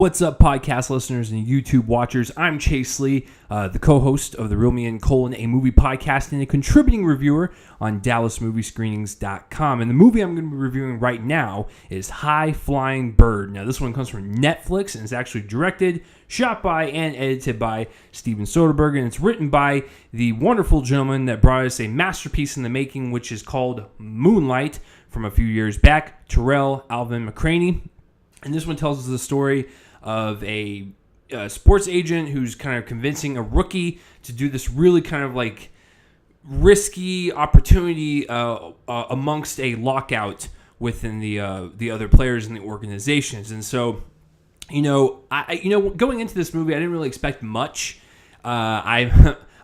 What's up, podcast listeners and YouTube watchers? I'm Chase Lee, the co-host of the Real Me and Colon, a movie podcast and a contributing reviewer on DallasMovieScreenings.com. And the movie I'm going to be reviewing right now is High Flying Bird. Now, this one comes from Netflix and is actually directed, shot by, and edited by Steven Soderbergh. And it's written by the wonderful gentleman that brought us a masterpiece in the making, which is called Moonlight from a few years back, Terrell Alvin McCraney. And this one tells us the story of a sports agent who's kind of convincing a rookie to do this really kind of like risky opportunity amongst a lockout within the other players in the organizations. And so, going into this movie, I didn't really expect much. I'm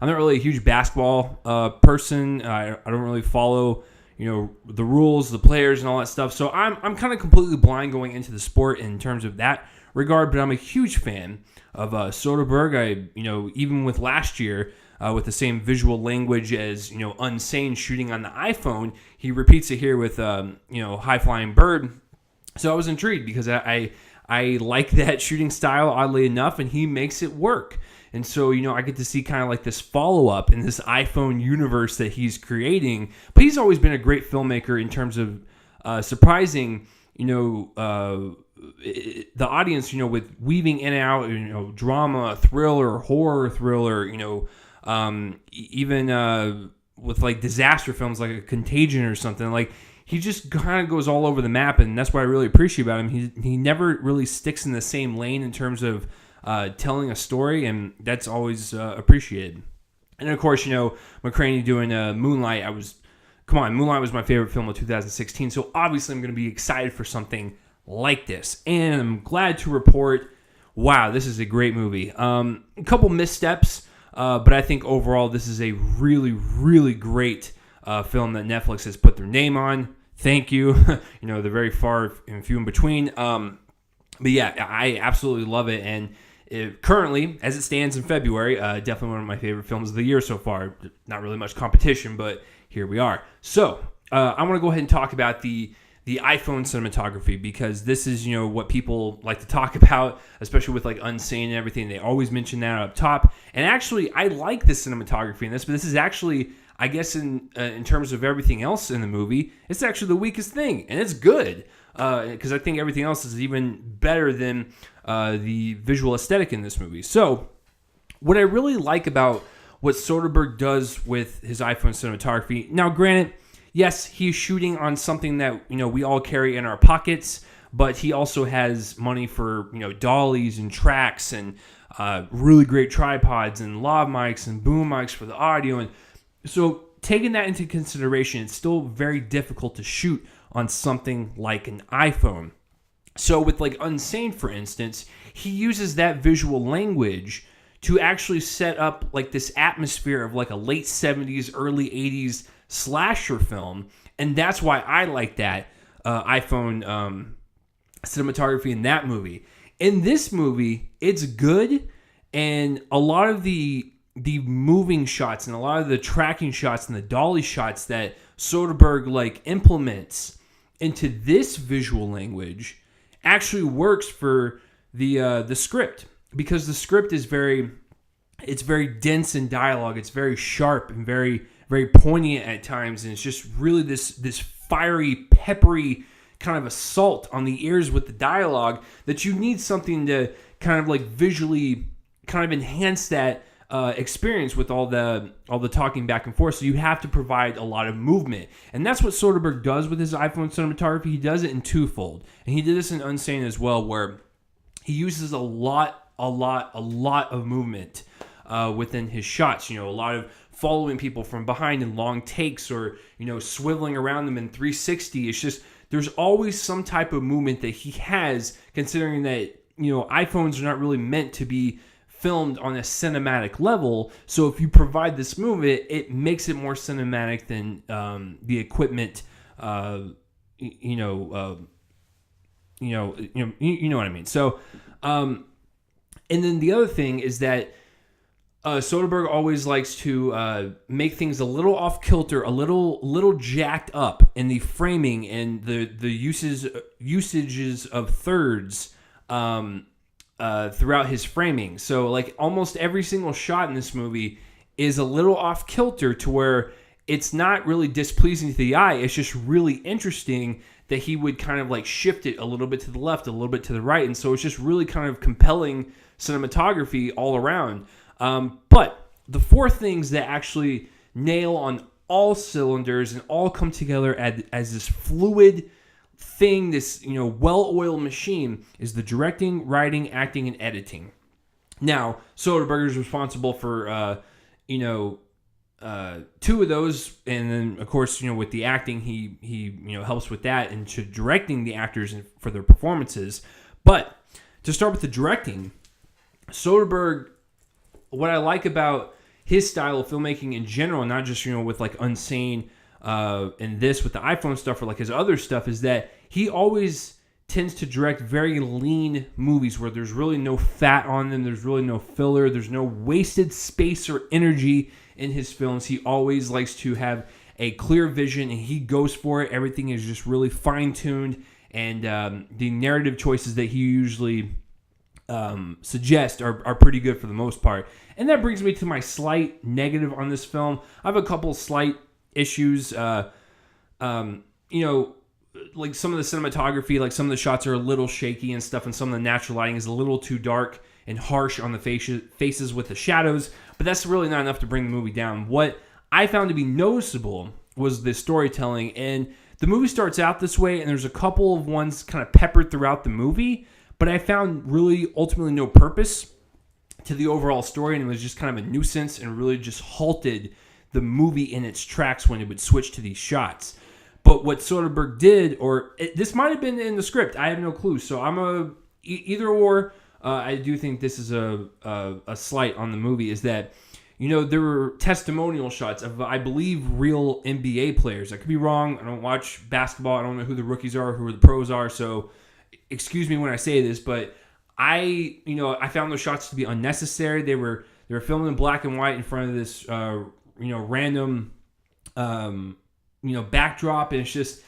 not really a huge basketball person. I don't really follow the rules, the players, and all that stuff. So I'm kind of completely blind going into the sport in terms of that regard. But I'm a huge fan of Soderbergh. Even with last year, with the same visual language as Unsane shooting on the iPhone, he repeats it here with High Flying Bird. So I was intrigued because I like that shooting style, oddly enough, and he makes it work. And so, I get to see kind of like this follow-up in this iPhone universe that he's creating. But he's always been a great filmmaker in terms of surprising, the audience, with weaving in and out, drama, thriller, horror thriller, even with like disaster films like a Contagion or something. Like, he just kind of goes all over the map, and that's what I really appreciate about him. He never really sticks in the same lane in terms of telling a story, and that's always appreciated. And of course, McCraney doing Moonlight. Moonlight was my favorite film of 2016, so obviously I'm going to be excited for something like this. And I'm glad to report, wow, this is a great movie. A couple missteps, but I think overall this is a really, really great film that Netflix has put their name on. Thank you. They're very far and few in between. But yeah, I absolutely love it. And currently, as it stands in February, definitely one of my favorite films of the year so far. Not really much competition, but here we are. So I want to go ahead and talk about the iPhone cinematography, because this is what people like to talk about, especially with like Unsane and everything. They always mention that up top. And actually, I like the cinematography in this, but this is actually, I guess, in terms of everything else in the movie, it's actually the weakest thing, and it's good. Because I think everything else is even better than the visual aesthetic in this movie. So, what I really like about what Soderbergh does with his iPhone cinematography, now granted, yes, he's shooting on something that we all carry in our pockets, but he also has money for dollies and tracks and really great tripods and lav mics and boom mics for the audio. And so, taking that into consideration, it's still very difficult to shoot on something like an iPhone. So with like Unsane, for instance, he uses that visual language to actually set up like this atmosphere of like a late 70s, early 80s slasher film. And that's why I like that iPhone cinematography in that movie. In this movie, it's good, and a lot of the moving shots and a lot of the tracking shots and the dolly shots that Soderbergh like implements into this visual language actually works for the script, because the script is very dense in dialogue. It's very sharp and very, very poignant at times, and it's just really this fiery, peppery kind of assault on the ears with the dialogue that you need something to kind of like visually kind of enhance that experience with all the talking back and forth. So you have to provide a lot of movement, and that's what Soderbergh does with his iPhone cinematography. He does it in twofold, and he did this in Unsane as well, where he uses a lot of movement within his shots. A lot of following people from behind in long takes, or swiveling around them in 360. It's just there's always some type of movement that he has, considering that iPhones are not really meant to be filmed on a cinematic level. So if you provide this movement, it makes it more cinematic than the equipment. You know what I mean. So, and then the other thing is that Soderbergh always likes to make things a little off kilter, a little jacked up in the framing and the usages of thirds. throughout his framing. So like almost every single shot in this movie is a little off kilter to where it's not really displeasing to the eye. It's just really interesting that he would kind of like shift it a little bit to the left, a little bit to the right. And so it's just really kind of compelling cinematography all around. But the four things that actually nail on all cylinders and all come together as this fluid thing, this well-oiled machine, is the directing, writing, acting, and editing. Now, Soderbergh is responsible for two of those, and then of course with the acting he helps with that and to directing the actors for their performances. But to start with the directing, Soderbergh, what I like about his style of filmmaking in general, not just with like Unsane and this with the iPhone stuff or like his other stuff, is that he always tends to direct very lean movies where there's really no fat on them, there's really no filler, there's no wasted space or energy in his films. He always likes to have a clear vision and he goes for it. Everything is just really fine-tuned, and the narrative choices that he usually suggest are pretty good for the most part. And that brings me to my slight negative on this film. I have a couple slight issues. Like some of the cinematography, like some of the shots are a little shaky and stuff, and some of the natural lighting is a little too dark and harsh on the faces with the shadows, but that's really not enough to bring the movie down. What I found to be noticeable was the storytelling, and the movie starts out this way, and there's a couple of ones kind of peppered throughout the movie, but I found really ultimately no purpose to the overall story, and it was just kind of a nuisance and really just halted the movie in its tracks when it would switch to these shots. But what Soderbergh did, this might have been in the script, I have no clue, so I'm either or. I do think this is a slight on the movie, is that there were testimonial shots of, I believe, real NBA players. I could be wrong. I don't watch basketball. I don't know who the rookies are, who the pros are, so excuse me when I say this, but I found those shots to be unnecessary. They were filmed in black and white in front of this random backdrop, and it's just,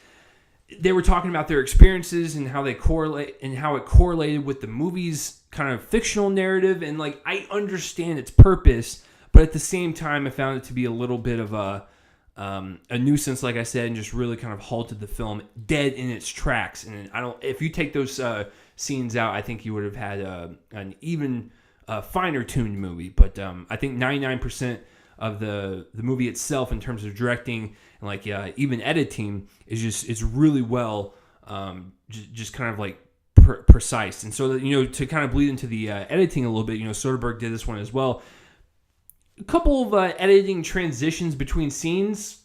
they were talking about their experiences and how they correlate and how it correlated with the movie's kind of fictional narrative, and like I understand its purpose, but at the same time I found it to be a little bit of a nuisance, like I said, and just really kind of halted the film dead in its tracks. And if you take those scenes out, I think you would have had an even finer tuned movie. But I think 99% of the movie itself, in terms of directing and like even editing, is really well just kind of like precise. And so that, to kind of bleed into the editing a little bit, Soderbergh did this one as well. A couple of editing transitions between scenes,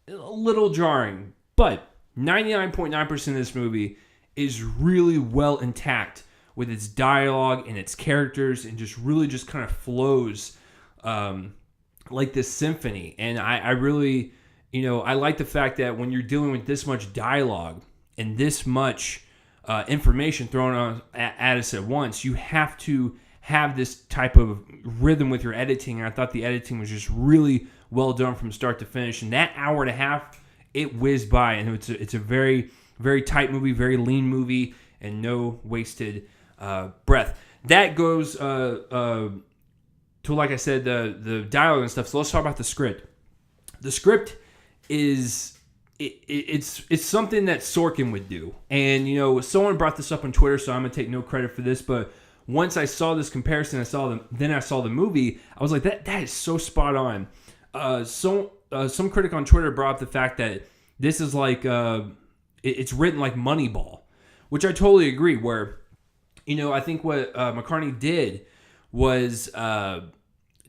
a little jarring, but 99.9% of this movie is really well intact with its dialogue and its characters, and just really just kind of flows like this symphony. And I really, I like the fact that when you're dealing with this much dialogue and this much information thrown at us at once, you have to have this type of rhythm with your editing. And I thought the editing was just really well done from start to finish. And that hour and a half, it whizzed by, and it's a very, very tight movie, very lean movie, and no wasted breath. That goes to, like I said, the dialogue and stuff. So let's talk about the script. The script is it's something that Sorkin would do, and someone brought this up on Twitter, so I'm gonna take no credit for this, but once I saw this comparison, I saw the movie, I was like, that is so spot on. Some critic on Twitter brought up the fact that this is like it's written like Moneyball, which I totally agree. Where I think what McCartney did was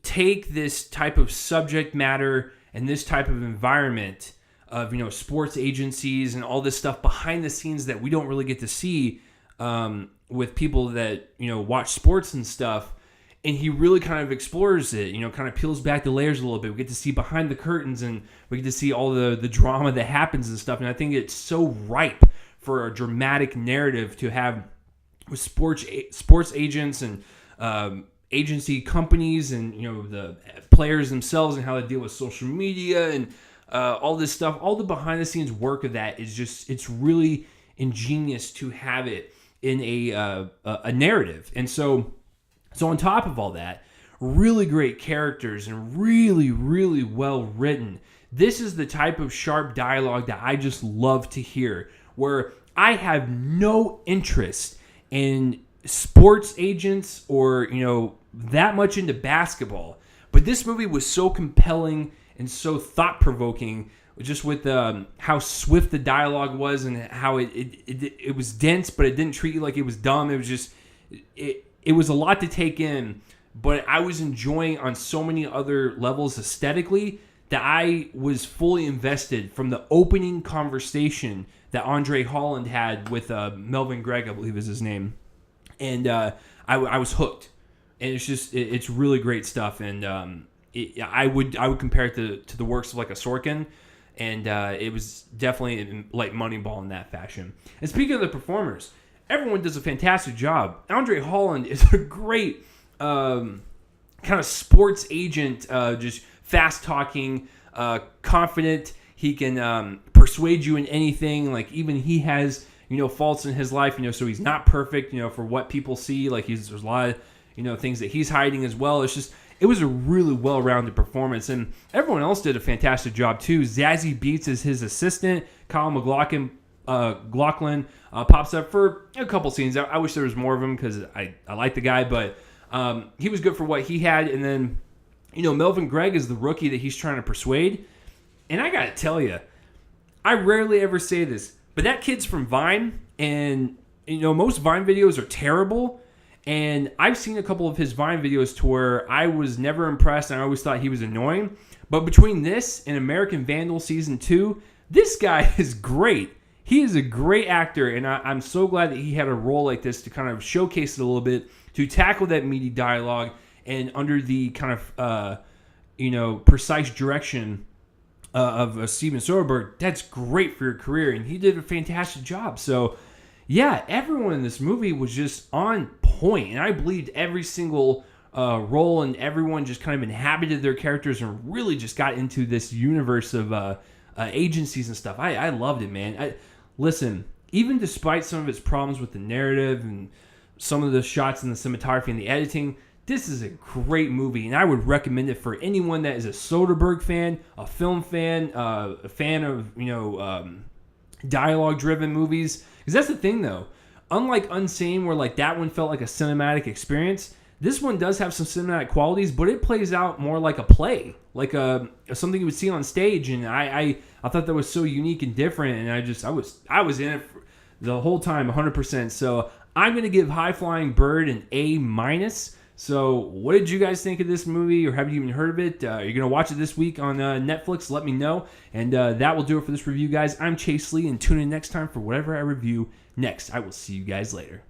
take this type of subject matter and this type of environment of sports agencies and all this stuff behind the scenes that we don't really get to see with people that watch sports and stuff, and he really kind of explores it, kind of peels back the layers a little bit. We get to see behind the curtains, and we get to see all the drama that happens and stuff, and I think it's so ripe for a dramatic narrative to have with sports agents and agency companies, and the players themselves, and how they deal with social media and all this stuff. All the behind the scenes work of that is just, it's really ingenious to have it in a narrative. And so on top of all that, really great characters and really, really well written. This is the type of sharp dialogue that I just love to hear, where I have no interest in sports agents or, that much into basketball. But this movie was so compelling and so thought-provoking, just with how swift the dialogue was and how it was dense, but it didn't treat you like it was dumb. It was just, it was a lot to take in, but I was enjoying on so many other levels aesthetically that I was fully invested from the opening conversation that Andre Holland had with Melvin Gregg, I believe is his name. And I was hooked. And it's just, it's really great stuff. And I would compare it to the works of like a Sorkin. And it was definitely like Moneyball in that fashion. And speaking of the performers, everyone does a fantastic job. Andre Holland is a great kind of sports agent, just fast-talking, confident. He can persuade you in anything. Like, even he has, faults in his life, so he's not perfect, for what people see. Like, there's a lot of, things that he's hiding as well. It was a really well-rounded performance, and everyone else did a fantastic job too. Zazie Beetz is his assistant. Kyle MacLachlan pops up for a couple scenes. I wish there was more of him because I like the guy, but he was good for what he had. And then, Melvin Gregg is the rookie that he's trying to persuade. And I got to tell you, I rarely ever say this, but that kid's from Vine, and, most Vine videos are terrible. And I've seen a couple of his Vine videos to where I was never impressed, and I always thought he was annoying. But between this and American Vandal Season 2, this guy is great. He is a great actor, and I'm so glad that he had a role like this to kind of showcase it a little bit, to tackle that meaty dialogue, and under the kind of, precise direction of Steven Soderbergh. That's great for your career, and he did a fantastic job. So, yeah, everyone in this movie was just on point, and I believed every single role, and everyone just kind of inhabited their characters and really just got into this universe of agencies and stuff. I loved it, man. Listen, even despite some of its problems with the narrative and some of the shots and the cinematography and the editing, this is a great movie, and I would recommend it for anyone that is a Soderbergh fan, a film fan, a fan of, dialogue-driven movies. Because that's the thing, though. Unlike Unsane, where like that one felt like a cinematic experience, this one does have some cinematic qualities, but it plays out more like a play, like something you would see on stage. And I thought that was so unique and different, and I was in it for the whole time, 100%. So I'm gonna give High Flying Bird an A-. So what did you guys think of this movie, or have you even heard of it? Are you going to watch it this week on Netflix? Let me know. And that will do it for this review, guys. I'm Chase Lee, and tune in next time for whatever I review next. I will see you guys later.